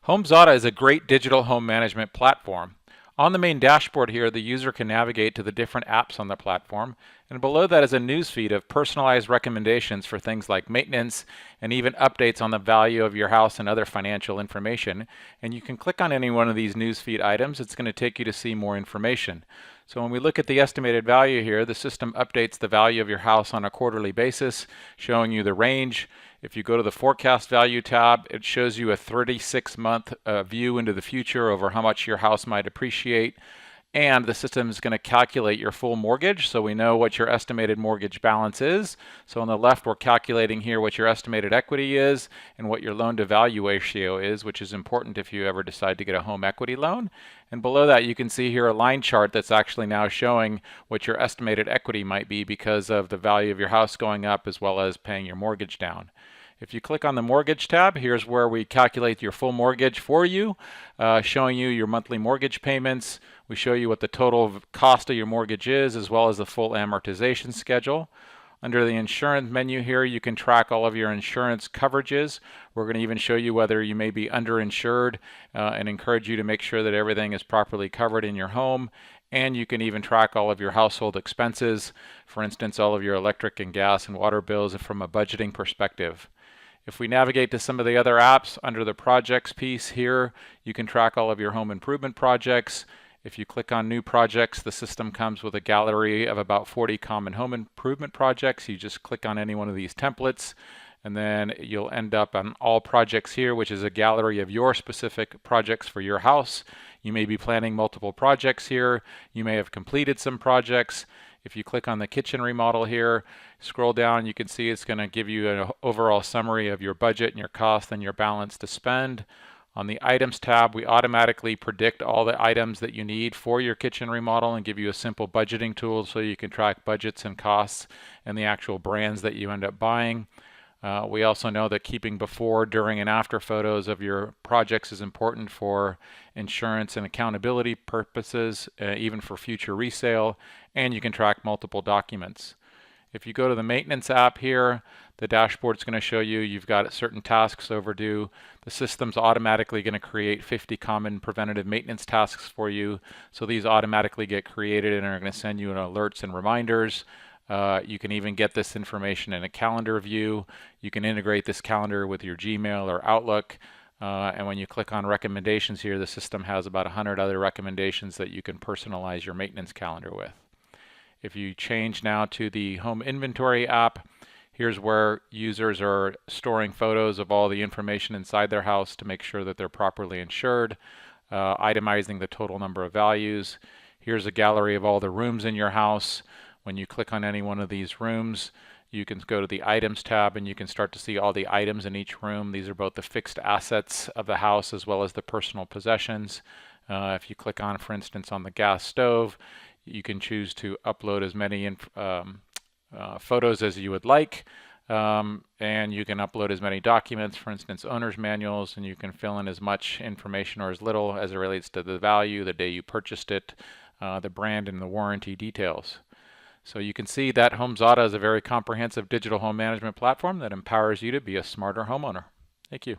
HomeZada is a great digital home management platform. On the main dashboard here, the user can navigate to the different apps on the platform, and below that is a newsfeed of personalized recommendations for things like maintenance and even updates on the value of your house and other financial information. And you can click on any one of these newsfeed items. It's going to take you to see more information. So when we look at the estimated value here, the system updates the value of your house on a quarterly basis, showing you the range. If you go to the forecast value tab, it shows you a 36-month view into the future over how much your house might appreciate. And the system is going to calculate your full mortgage, so we know what your estimated mortgage balance is. So on the left, we're calculating here what your estimated equity is and what your loan to value ratio is, which is important if you ever decide to get a home equity loan. And below that, you can see here a line chart that's actually now showing what your estimated equity might be because of the value of your house going up as well as paying your mortgage down. If you click on the mortgage tab, here's where we calculate your full mortgage for you, showing you your monthly mortgage payments. We show you what the total cost of your mortgage is, as well as the full amortization schedule. Under the insurance menu here, you can track all of your insurance coverages. We're going to even show you whether you may be underinsured and encourage you to make sure that everything is properly covered in your home. And you can even track all of your household expenses, for instance, all of your electric and gas and water bills from a budgeting perspective. If we navigate to some of the other apps under the projects piece here, you can track all of your home improvement projects. If you click on new projects, the system comes with a gallery of about 40 common home improvement projects. You just click on any one of these templates and then you'll end up on all projects here, which is a gallery of your specific projects for your house. You may be planning multiple projects here. You may have completed some projects. If you click on the kitchen remodel here, scroll down, you can see it's going to give you an overall summary of your budget and your cost and your balance to spend. On the items tab, we automatically predict all the items that you need for your kitchen remodel and give you a simple budgeting tool so you can track budgets and costs and the actual brands that you end up buying. We also know that keeping before, during, and after photos of your projects is important for insurance and accountability purposes, even for future resale, and you can track multiple documents. If you go to the maintenance app here, the dashboard is going to show you you've got certain tasks overdue. The system's automatically going to create 50 common preventative maintenance tasks for you. So these automatically get created and are going to send you alerts and reminders. You can even get this information in a calendar view. You can integrate this calendar with your Gmail or Outlook. And when you click on recommendations here, the system has about 100 other recommendations that you can personalize your maintenance calendar with. If you change now to the home inventory app, here's where users are storing photos of all the information inside their house to make sure that they're properly insured, itemizing the total number of values. Here's a gallery of all the rooms in your house. When you click on any one of these rooms, you can go to the items tab and you can start to see all the items in each room. These are both the fixed assets of the house as well as the personal possessions. If you click on, for instance, on the gas stove, you can choose to upload as many photos as you would like, and you can upload as many documents, for instance, owner's manuals, and you can fill in as much information or as little as it relates to the value, the day you purchased it, the brand, and the warranty details. So you can see that HomeZada is a very comprehensive digital home management platform that empowers you to be a smarter homeowner. Thank you.